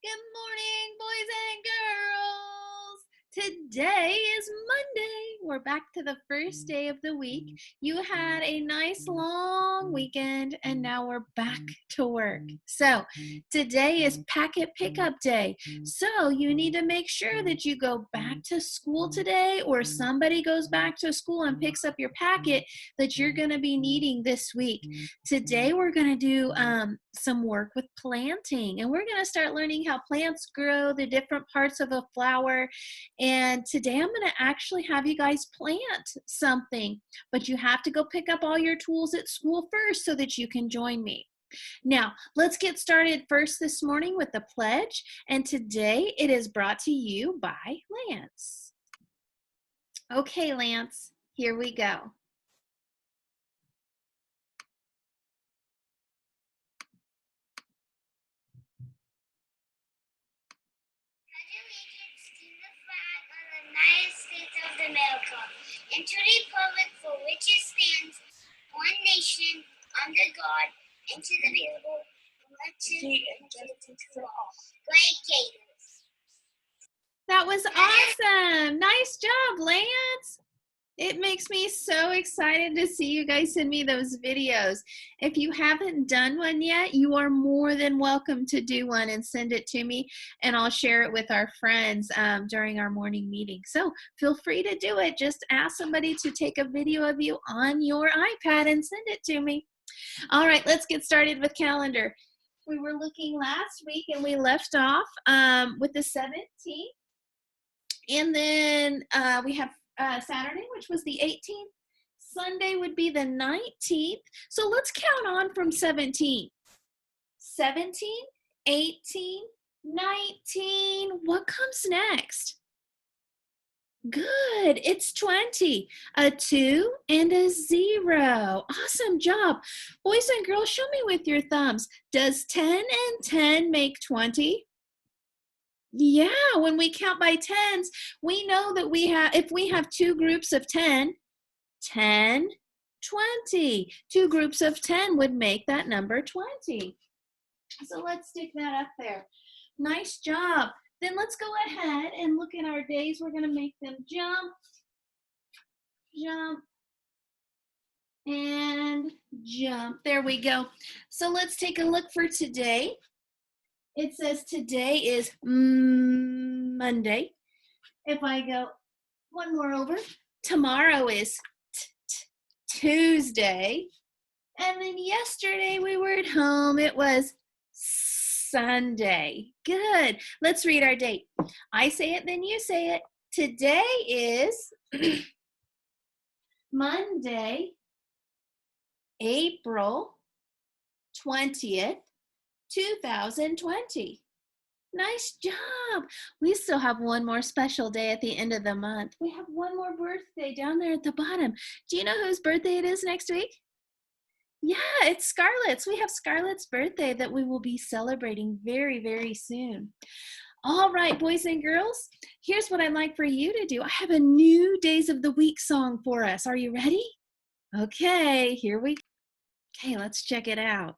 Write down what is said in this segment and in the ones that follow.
Good morning, boys and girls. Today is Monday. We're back to the first day of the week. You had a nice long weekend and now we're back to work. So, today is packet pickup day. So, you need to make sure that you go back to school today or somebody goes back to school and picks up your packet that you're going to be needing this week. Today, we're going to do some work with planting, and we're going to start learning how plants grow, the different parts of a flower. And today I'm going to actually have you guys plant something, but you have to go pick up all your tools at school first so that you can join me. Now, let's get started first this morning with the pledge, and today it is brought to you by Lance. Okay, Lance, here we go. United States of America, and to the republic for which it stands, one nation, under God, indivisible, with liberty and justice for all. Great Gators. That was awesome. Nice job, Lance. It makes me so excited to see you guys send me those videos. If you haven't done one yet, you are more than welcome to do one and send it to me, and I'll share it with our friends during our morning meeting. So feel free to do it. Just ask somebody to take a video of you on your iPad and send it to me. All right, let's get started with calendar. We were looking last week and we left off with the 17th. And then we have Saturday, which was the 18th. Sunday would be the 19th. So let's count on from 17. 17, 18, 19. What comes next? Good. It's 20. A 2 and a 0. Awesome job. Boys and girls, show me with your thumbs. Does 10 and 10 make 20? Yeah, when we count by tens, we know that if we have two groups of 10, 10, 20. Two groups of 10 would make that number 20. So let's stick that up there. Nice job. Then let's go ahead and look at our days. We're going to make them jump, jump, and jump. There we go. So let's take a look for today. It says today is Monday. If I go one more over, tomorrow is Tuesday. And then yesterday we were at home. It was Sunday. Good. Let's read our date. I say it, then you say it. Today is Monday, April 20th, 2020. Nice job. We still have one more special day at the end of the month. We have one more birthday down there at the bottom. Do you know whose birthday it is next week? Yeah, it's Scarlett's. We have Scarlett's birthday that we will be celebrating very, very soon. All right, boys and girls, here's what I'd like for you to do. I have a new Days of the Week song for us. Are you ready? Okay, here we go. Okay, let's check it out.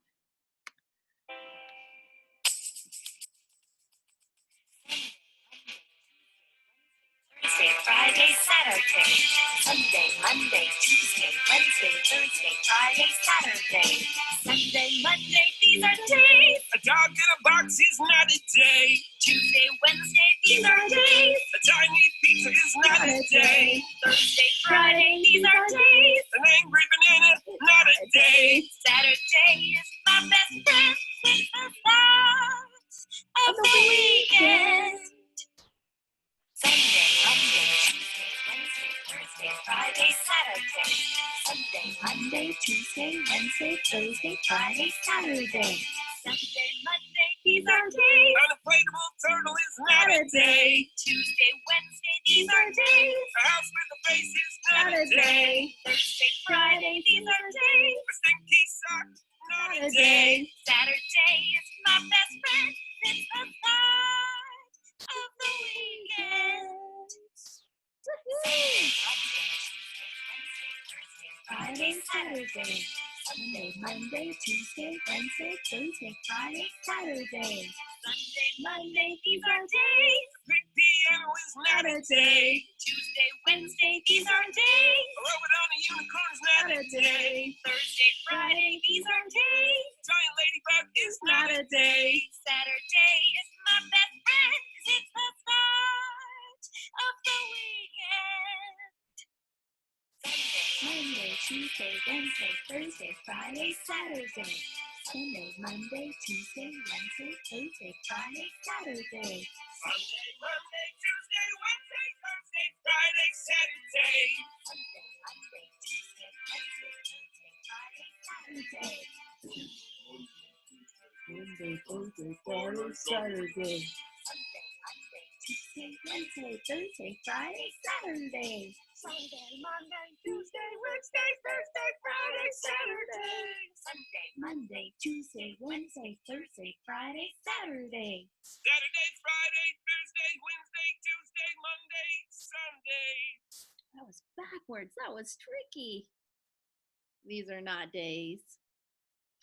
Thursday, Friday, Saturday, Sunday, Monday, Tuesday, Wednesday, Thursday, Friday, Saturday, Sunday, Monday, these are days. A dog in a box is not a day. Tuesday, Wednesday, these are days. A tiny pizza is not a day. Thursday, Friday, these are days. An angry banana, not a day. Saturday is my best friend. It's the start of the weekend. Sunday, Monday, Tuesday, Wednesday, Thursday, Friday, Saturday. Sunday, Monday, Tuesday, Wednesday, Thursday, Friday, Saturday. Sunday, Monday, these are days. Unafraidable turtle is not a day. Tuesday, Wednesday, these are days. A house with a face is not a day. Thursday, Friday, these are days. A stinky sock, not a day. Day. Saturday is my best friend. It's the start of the weekend. Friday, Saturday, Sunday, Monday, Tuesday, Wednesday, Thursday, Friday, Saturday, Sunday, Monday, these are days. Big piano is not a day. Tuesday, Wednesday, these are days. Robert on a unicorn is not a day. Thursday, Friday, these are days. Giant ladybug is not a day. Saturday is my best friend 'cause it's the start of the weekend. Sunday, Monday, Tuesday, Wednesday, Thursday, Friday, Saturday. Sunday, Monday, Tuesday, Wednesday, Thursday, Friday, Saturday. Sunday, Monday, Tuesday, Wednesday, Thursday, Friday, Saturday. Sunday, Monday, Tuesday, Wednesday, Thursday, Friday, Saturday. Monday, Thursday, Friday, Saturday. Sunday, Monday, Tuesday, Wednesday, Thursday, Friday, Saturday. Sunday, Monday, Tuesday, Wednesday, Thursday, Friday, Saturday. Sunday, Monday, Tuesday, Wednesday, Thursday, Friday, Saturday. Saturday, Friday, Thursday, Wednesday, Tuesday, Monday, Sunday. That was backwards. That was tricky. These are not days.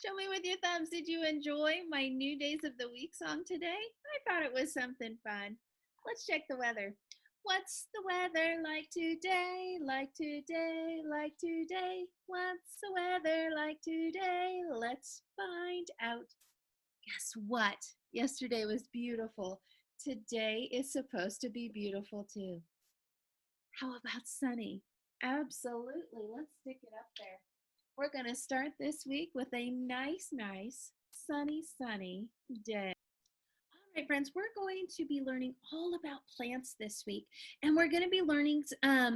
Show me with your thumbs. Did you enjoy my new days of the week song today? I thought it was something fun. Let's check the weather. What's the weather like today? Like today, like today. What's the weather like today? Let's find out. Guess what? Yesterday was beautiful. Today is supposed to be beautiful too. How about sunny? Absolutely. Let's stick it up there. We're going to start this week with a nice, sunny day. All right, friends, we're going to be learning all about plants this week, and we're going to be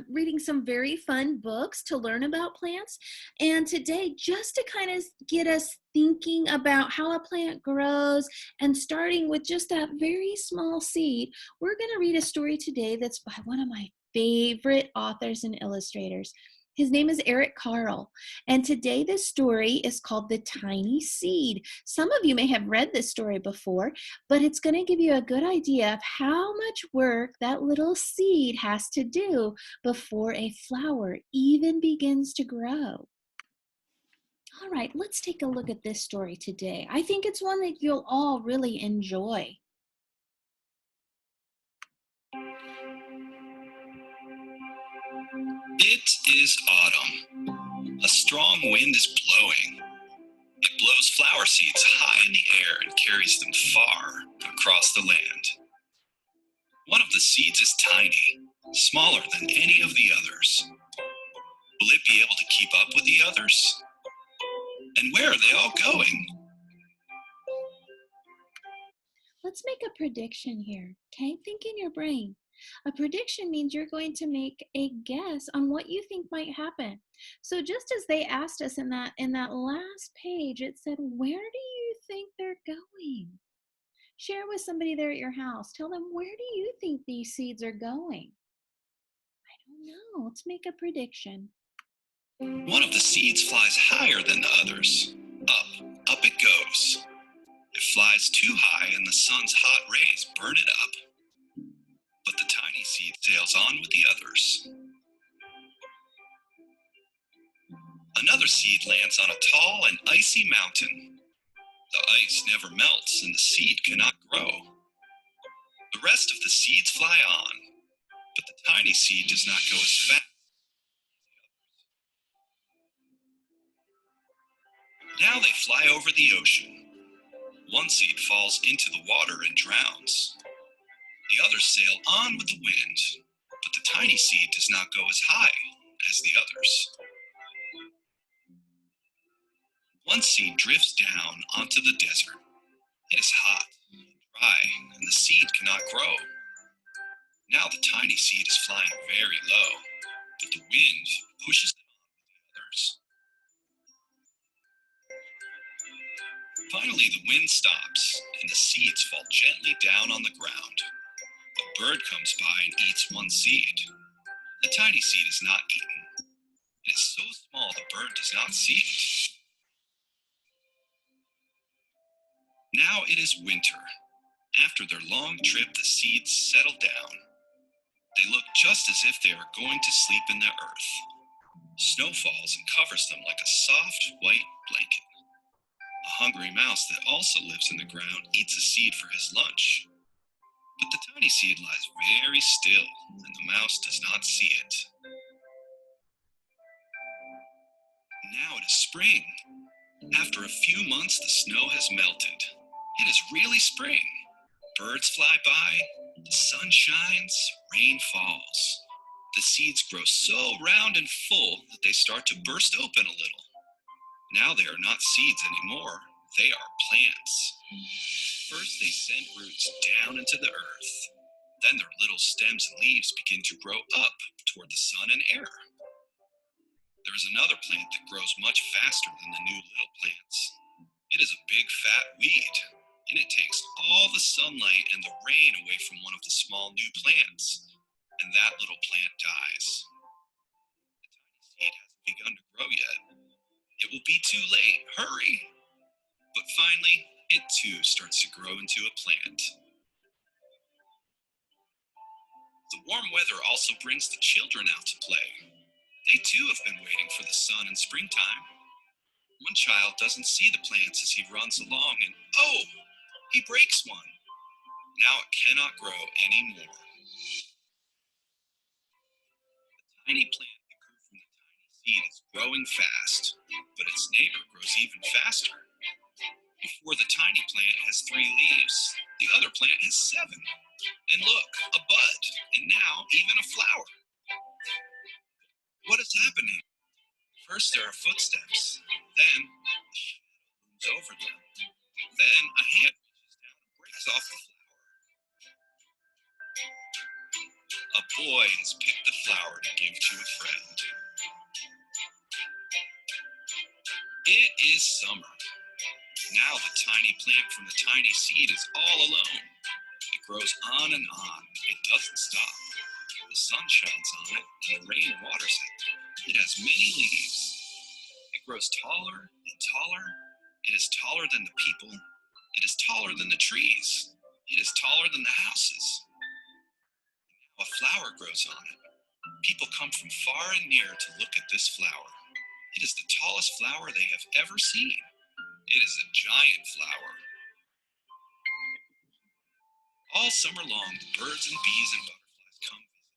reading some very fun books to learn about plants. And today, just to kind of get us thinking about how a plant grows and starting with just that very small seed, we're going to read a story today that's by one of my favorite authors and illustrators. His name is Eric Carle, and today this story is called The Tiny Seed. Some of you may have read this story before, but it's going to give you a good idea of how much work that little seed has to do before a flower even begins to grow. All right, let's take a look at this story today. I think it's one that you'll all really enjoy. It is autumn. A strong wind is blowing. It blows flower seeds high in the air and carries them far across the land. One of the seeds is tiny, smaller than any of the others. Will it be able to keep up with the others? And where are they all going? Let's make a prediction here, okay? Think in your brain. A prediction means you're going to make a guess on what you think might happen. So just as they asked us in that last page, it said, where do you think they're going? Share with somebody there at your house. Tell them, where do you think these seeds are going? I don't know. Let's make a prediction. One of the seeds flies higher than the others. Up it goes. It flies too high and the sun's hot rays burn it up. But the tiny seed sails on with the others. Another seed lands on a tall and icy mountain. The ice never melts and the seed cannot grow. The rest of the seeds fly on, but the tiny seed does not go as fast. Now they fly over the ocean. One seed falls into the water and drowns. The others sail on with the wind, but the tiny seed does not go as high as the others. One seed drifts down onto the desert. It is hot and dry, and the seed cannot grow. Now the tiny seed is flying very low, but the wind pushes it on with the others. Finally, the wind stops, and the seeds fall gently down on the ground. A bird comes by and eats one seed. The tiny seed is not eaten. It is so small the bird does not see it. Now it is winter. After their long trip, the seeds settle down. They look just as if they are going to sleep in the earth. Snow falls and covers them like a soft white blanket. A hungry mouse that also lives in the ground eats a seed for his lunch. But the tiny seed lies very still, and the mouse does not see it. Now it is spring. After a few months, the snow has melted. It is really spring. Birds fly by, the sun shines, rain falls. The seeds grow so round and full that they start to burst open a little. Now they are not seeds anymore, they are plants. First they send roots down into the earth. Then their little stems and leaves begin to grow up toward the sun and air. There is another plant that grows much faster than the new little plants. It is a big fat weed, and it takes all the sunlight and the rain away from one of the small new plants, and that little plant dies. The tiny seed hasn't begun to grow yet. It will be too late, hurry! But finally, it too starts to grow into a plant. The warm weather also brings the children out to play. They too have been waiting for the sun in springtime. One child doesn't see the plants as he runs along and, oh, he breaks one. Now it cannot grow anymore. The tiny plant that grew from the tiny seed is growing fast, but its neighbor grows even faster. Before the tiny plant has 3 leaves, the other plant has 7. And look, a bud, and now even a flower. What is happening? First there are footsteps, then a shadow looms over them. Then a hand reaches down and breaks off the flower. A boy has picked the flower to give to a friend. It is summer. Now the tiny plant from the tiny seed is all alone. It grows on and on. It doesn't stop. The sun shines on it and the rain waters it. It has many leaves. It grows taller and taller. It is taller than the people. It is taller than the trees. It is taller than the houses. Now a flower grows on it. People come from far and near to look at this flower. It is the tallest flower they have ever seen. It is a giant flower. All summer long, the birds and bees and butterflies come visit.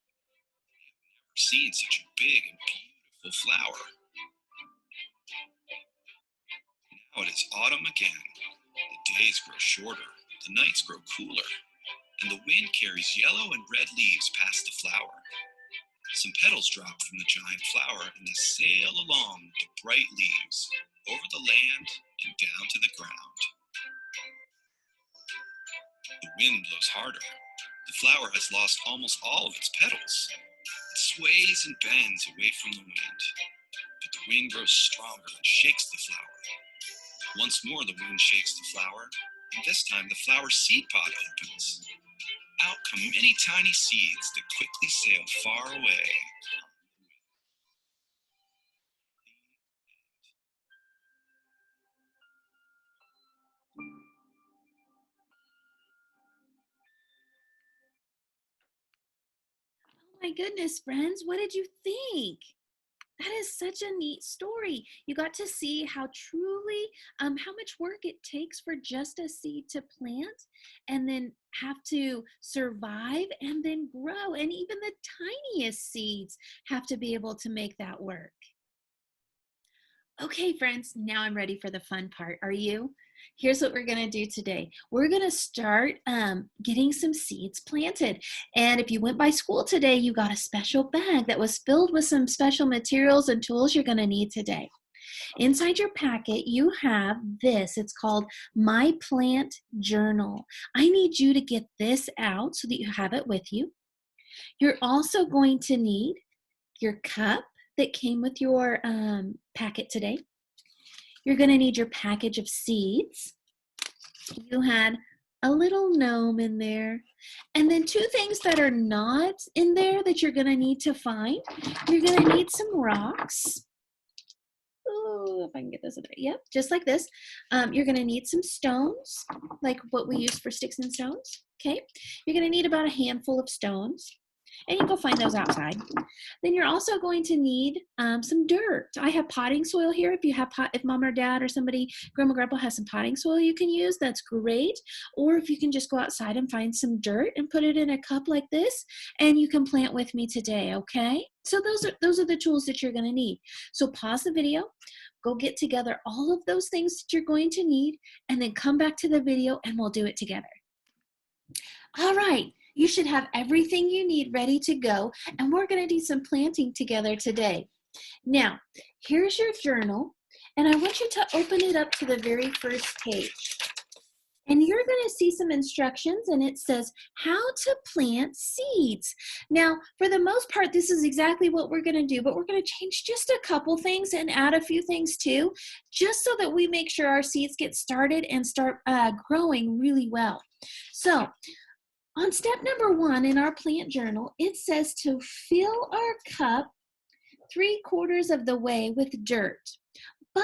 They have never seen such a big and beautiful flower. Now it is autumn again. The days grow shorter, the nights grow cooler, and the wind carries yellow and red leaves past the flower. Some petals drop from the giant flower and they sail along the bright leaves, over the land and down to the ground. The wind blows harder. The flower has lost almost all of its petals. It sways and bends away from the wind, but the wind grows stronger and shakes the flower. Once more the wind shakes the flower, and this time the flower seed pod opens. Out come many tiny seeds that quickly sail far away. Oh my goodness, friends, what did you think? That is such a neat story. You got to see how truly, how much work it takes for just a seed to plant and then have to survive and then grow. And even the tiniest seeds have to be able to make that work. Okay, friends, now I'm ready for the fun part. Are you? Here's what we're going to do today. We're going to start getting some seeds planted. And if you went by school today, you got a special bag that was filled with some special materials and tools you're going to need today. Inside your packet, you have this. It's called My Plant Journal. I need you to get this out so that you have it with you. You're also going to need your cup that came with your packet today. You're going to need your package of seeds. You had a little gnome in there. And then 2 things that are not in there that you're going to need to find. You're going to need some rocks. Oh, if I can get this in there. Yep, just like this. You're going to need some stones, like what we use for sticks and stones. Okay. You're going to need about a handful of stones. And you can find those outside. Then you're also going to need some dirt. I have potting soil here. If you have if mom or dad or somebody, grandma, grandpa has some potting soil you can use, that's great. Or if you can just go outside and find some dirt and put it in a cup like this, and you can plant with me today, okay? So those are the tools that you're gonna need. So pause the video, go get together all of those things that you're going to need, and then come back to the video and we'll do it together. All right, you should have everything you need ready to go, and we're going to do some planting together today. Now, here's your journal, and I want you to open it up to the very first page. And you're going to see some instructions, and it says how to plant seeds. Now, for the most part, this is exactly what we're going to do, but we're going to change just a couple things and add a few things too, just so that we make sure our seeds get started and start growing really well. So, on step number 1 in our plant journal, it says to fill our cup 3/4 of the way with dirt. But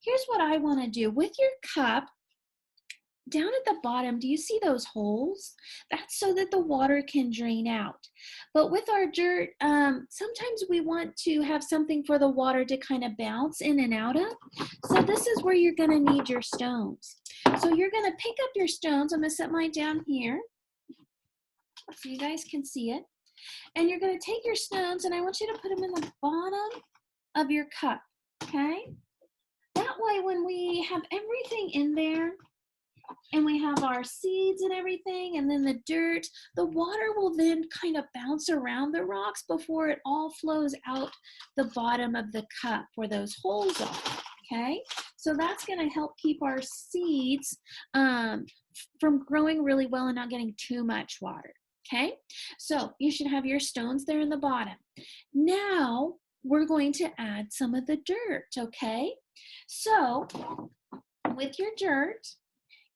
here's what I want to do. With your cup, down at the bottom, do you see those holes? That's so that the water can drain out. But with our dirt, sometimes we want to have something for the water to kind of bounce in and out of. So this is where you're going to need your stones. So you're going to pick up your stones. I'm going to set mine down here so you guys can see it. And you're going to take your stones, and I want you to put them in the bottom of your cup, okay? That way when we have everything in there, and we have our seeds and everything, and then the dirt, the water will then kind of bounce around the rocks before it all flows out the bottom of the cup where those holes are, okay? So that's going to help keep our seeds from growing really well and not getting too much water, okay? So you should have your stones there in the bottom. Now we're going to add some of the dirt, okay? So with your dirt,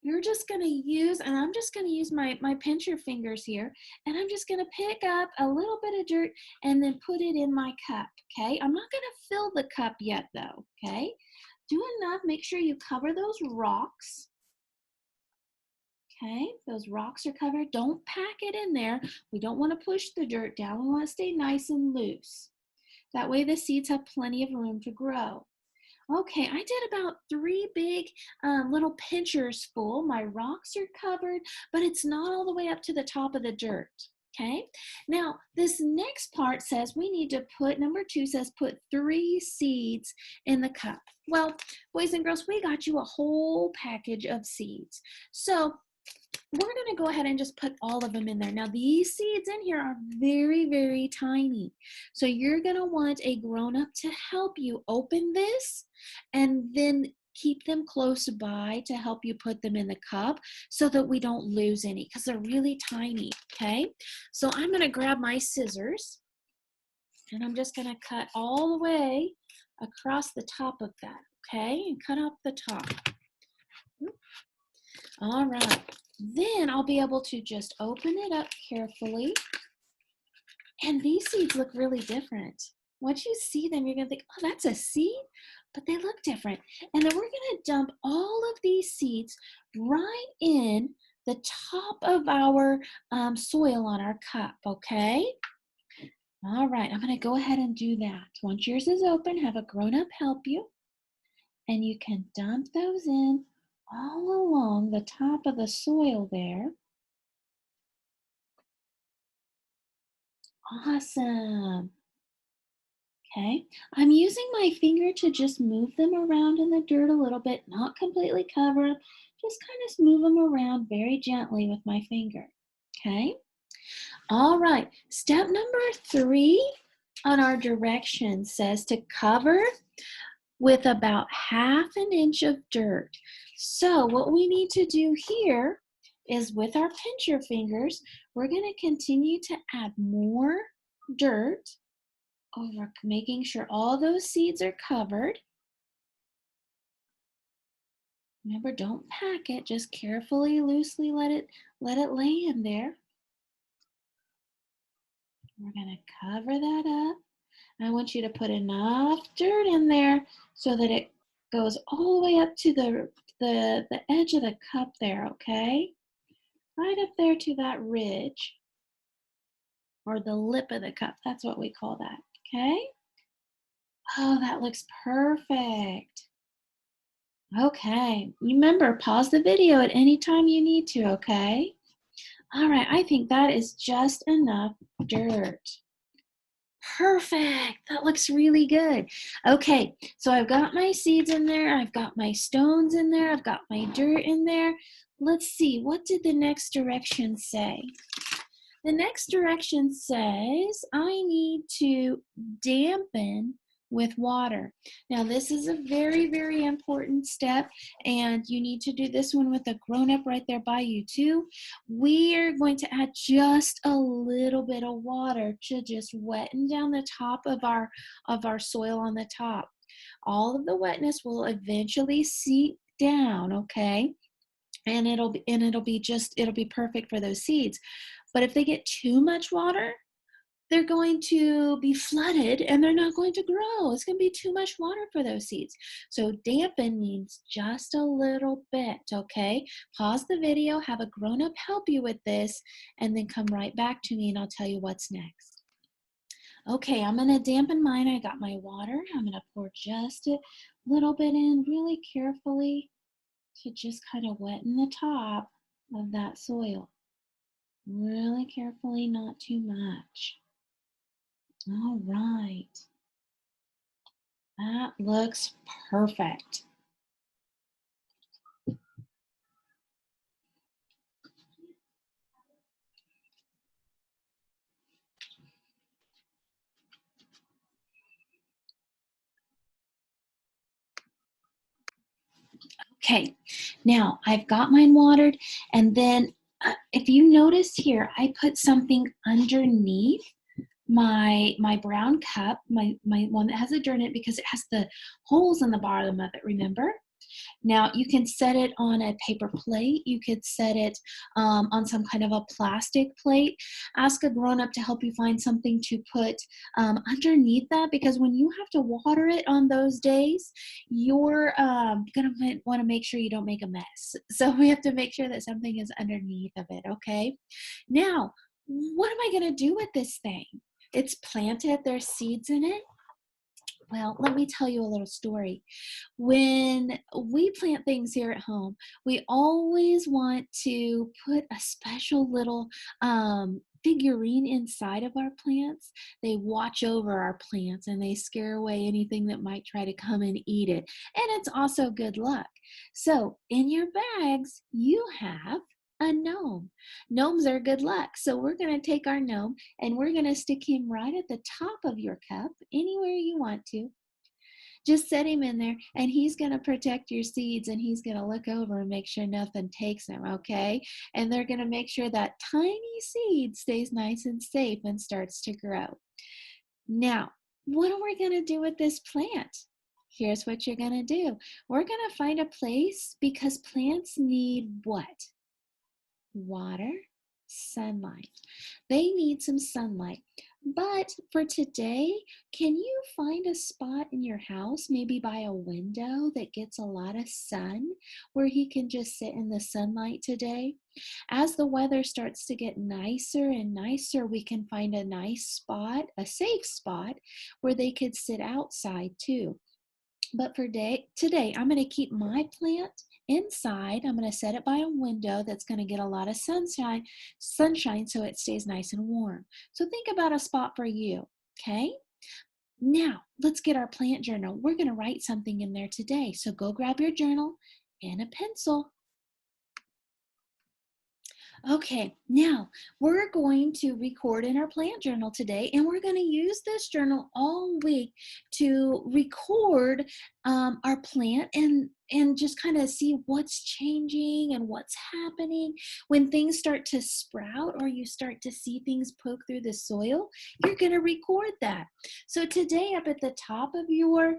you're just going to use, and I'm just going to use my pincher fingers here, and I'm just going to pick up a little bit of dirt and then put it in my cup, okay? I'm not going to fill the cup yet though, okay? Do enough, make sure you cover those rocks, okay? Those rocks are covered. Don't pack it in there. We don't want to push the dirt down. We want to stay nice and loose. That way the seeds have plenty of room to grow. Okay, I did about 3 big little pinchers full. My rocks are covered, but it's not all the way up to the top of the dirt, okay? Now, this next part says we need to put, number 2 says put 3 seeds in the cup. Well, boys and girls, we got you a whole package of seeds. So we're going to go ahead and just put all of them in there. Now, these seeds in here are very, very tiny. So you're going to want a grown-up to help you open this and then keep them close by to help you put them in the cup so that we don't lose any because they're really tiny, okay? So I'm going to grab my scissors and I'm just going to cut all the way across the top of that, okay? And cut off the top. All right. Then I'll be able to just open it up carefully. And these seeds look really different. Once you see them, you're going to think, oh, that's a seed, but they look different. And then we're going to dump all of these seeds right in the top of our soil on our cup, okay? All right, I'm going to go ahead and do that. Once yours is open, have a grown-up help you. And you can dump those in all along the top of the soil there. Awesome. Okay, I'm using my finger to just move them around in the dirt a little bit, not completely cover them, just kind of move them around very gently with my finger. Okay, all right, step number 3 on our directions says to cover with about 1/2 inch of dirt. So what we need to do here is with our pincher fingers, we're going to continue to add more dirt over, making sure all those seeds are covered. Remember, don't pack it, just carefully, loosely let it lay in there. We're going to cover that up. I want you to put enough dirt in there so that it goes all the way up to the edge of the cup there, okay? Right up there to that ridge. or the lip of the cup. That's what we call that, okay? Oh, that looks perfect. Okay, remember, pause the video at any time you need to, okay? All right, I think that is just enough dirt. Perfect, that looks really good. Okay, so I've got my seeds in there, I've got my stones in there, I've got my dirt in there. Let's see, what did the next direction say? The next direction says I need to dampen with water. Now this is a very, very important step, and you need to do this one with a grown-up right there by you too. We are going to add just a little bit of water to just wetten down the top of our soil on the top. All of the wetness will eventually seep down, okay? And it'll be perfect for those seeds. But if they get too much water, they're going to be flooded and they're not going to grow. It's going to be too much water for those seeds. So dampen means just a little bit, okay? Pause the video, have a grown-up help you with this, and then come right back to me and I'll tell you what's next. Okay, I'm going to dampen mine. I got my water. I'm going to pour just a little bit in really carefully to just kind of wetten the top of that soil. Really carefully, not too much. All right. That looks perfect. Okay, now I've got mine watered, and then if you notice here, I put something underneath my brown cup, my one that has a dirt in it because it has the holes in the bottom of it, remember? Now, you can set it on a paper plate. You could set it on some kind of a plastic plate. Ask a grown-up to help you find something to put underneath that, because when you have to water it on those days, you're going to want to make sure you don't make a mess. So we have to make sure that something is underneath of it, okay? Now, what am I going to do with this thing? It's planted, there's seeds in it. Well, let me tell you a little story. When we plant things here at home, we always want to put a special little figurine inside of our plants. They watch over our plants and they scare away anything that might try to come and eat it. And it's also good luck. So in your bags, you have a gnome. Gnomes are good luck. So we're going to take our gnome and we're going to stick him right at the top of your cup, anywhere you want to. Just set him in there and he's going to protect your seeds, and he's going to look over and make sure nothing takes them, okay? And they're going to make sure that tiny seed stays nice and safe and starts to grow. Now, what are we going to do with this plant? Here's what you're going to do. We're going to find a place, because plants need what? Water, sunlight. They need some sunlight. But for today, can you find a spot in your house, maybe by a window that gets a lot of sun, where he can just sit in the sunlight today? As the weather starts to get nicer and nicer, we can find a nice spot, a safe spot, where they could sit outside too. But for today, I'm going to keep my plant inside. I'm going to set it by a window that's going to get a lot of sunshine so it stays nice and warm. So think about a spot for you, okay? Now, let's get our plant journal. We're going to write something in there today. So go grab your journal and a pencil. Okay, now we're going to record in our plant journal today, and we're going to use this journal all week to record our plant and just kind of see what's changing and what's happening. When things start to sprout or you start to see things poke through the soil, you're going to record that. So today, up at the top of your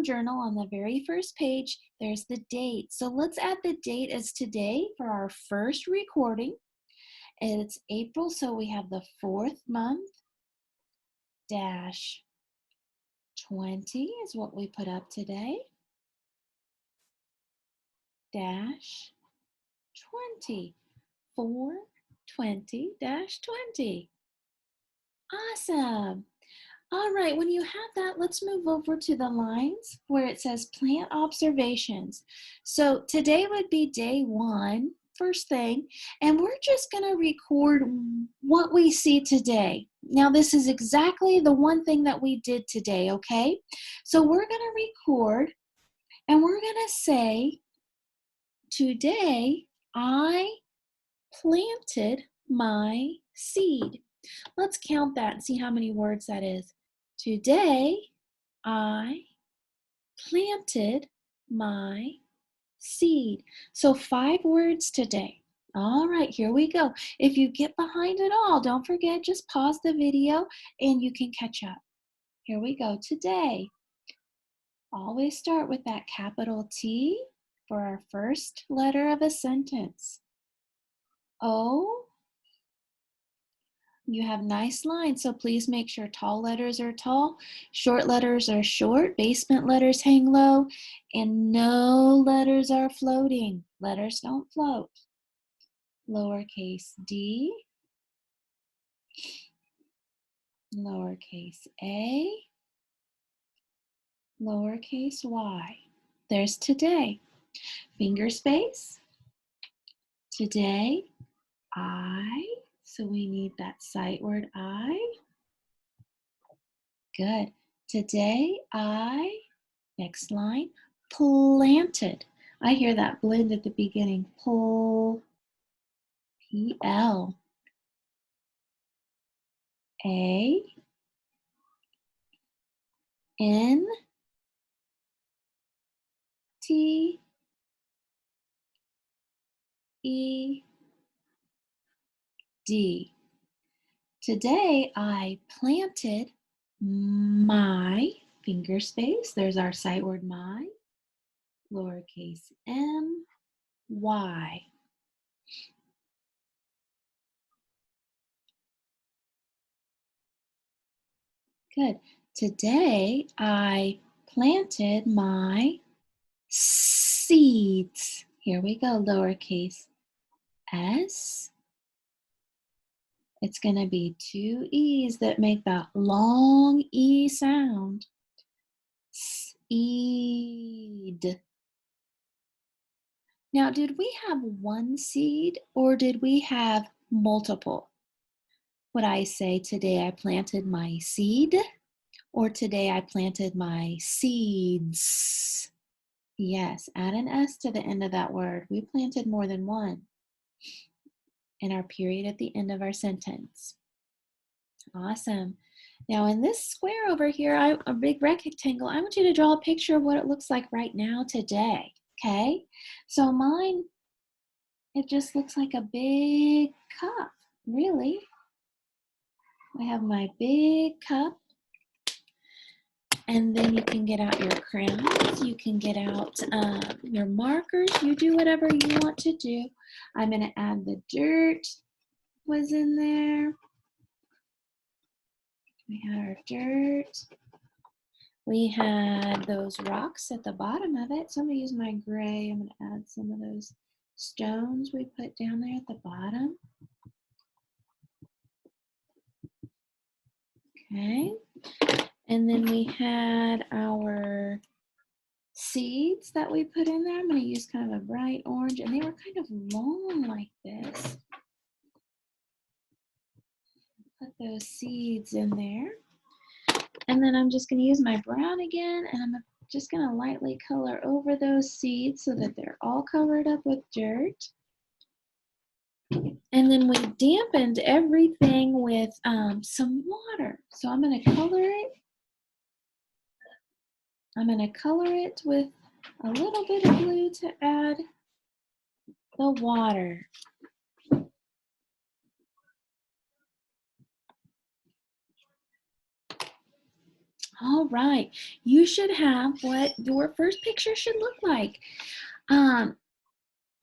journal on the very first page, there's the date. So let's add the date as today for our first recording. It's April, so we have the 4th month, dash 20 is what we put up today, dash 20, 420 dash 20. Awesome. All right, when you have that, let's move over to the lines where it says plant observations. So today would be day 1, first thing, and we're just going to record what we see today. Now, this is exactly the one thing that we did today, okay? So we're going to record, and we're going to say, today I planted my seed. Let's count that and see how many words that is. Today, I planted my seed. So 5 words today. All right, here we go. If you get behind it all, don't forget, just pause the video and you can catch up. Here we go. Today, always start with that capital T for our first letter of a sentence. O. You have nice lines, so please make sure tall letters are tall, short letters are short, basement letters hang low, and no letters are floating. Letters don't float. Lowercase d, lowercase a, lowercase y. There's today. Finger space. Today, I. So we need that sight word I. Good. Today, I, next line, planted. I hear that blend at the beginning. Pull, P-L. A, N, T, E, D. Today, I planted my, finger space, there's our sight word my, lowercase m, y. Good. Today, I planted my seeds. Here we go, lowercase s. It's going to be 2 E's that make that long E sound. Seed. Now, did we have one seed or did we have multiple? Would I say today I planted my seed or today I planted my seeds? Yes, add an S to the end of that word. We planted more than one in our period at the end of our sentence. Awesome. Now in this square over here, a big rectangle, I want you to draw a picture of what it looks like right now today, okay? So mine, it just looks like a big cup, really. I have my big cup, and then you can get out your crayons, you can get out your markers, you do whatever you want to do. I'm going to add the dirt was in there. We had our dirt. We had those rocks at the bottom of it. So I'm going to use my gray. I'm going to add some of those stones we put down there at the bottom. Okay. And then we had our seeds that we put in there. I'm going to use kind of a bright orange, and they were kind of long like this. Put those seeds in there. And then I'm just going to use my brown again, and I'm just going to lightly color over those seeds so that they're all covered up with dirt. And then we dampened everything with some water. So I'm going to color it. I'm going to color it with a little bit of blue to add the water. All right, you should have what your first picture should look like. Oh,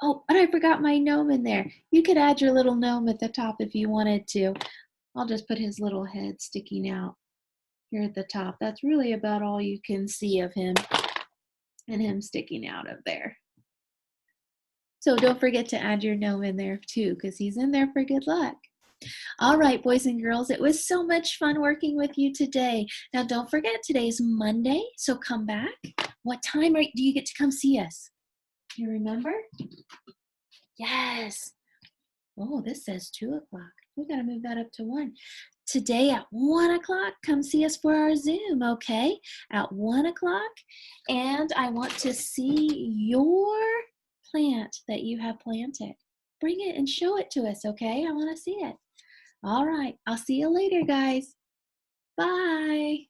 and I forgot my gnome in there. You could add your little gnome at the top if you wanted to. I'll just put his little head sticking out here at the top. That's really about all you can see of him, and him sticking out of there. So don't forget to add your gnome in there too, because he's in there for good luck. All right, boys and girls, it was so much fun working with you today. Now, don't forget, today's Monday, so come back. What time do you get to come see us? You remember? Yes. Oh, this says 2 o'clock. We got to move that up to 1. Today at 1 o'clock, come see us for our Zoom, okay? At 1 o'clock. And I want to see your plant that you have planted. Bring it and show it to us, okay? I want to see it. All right. I'll see you later, guys. Bye.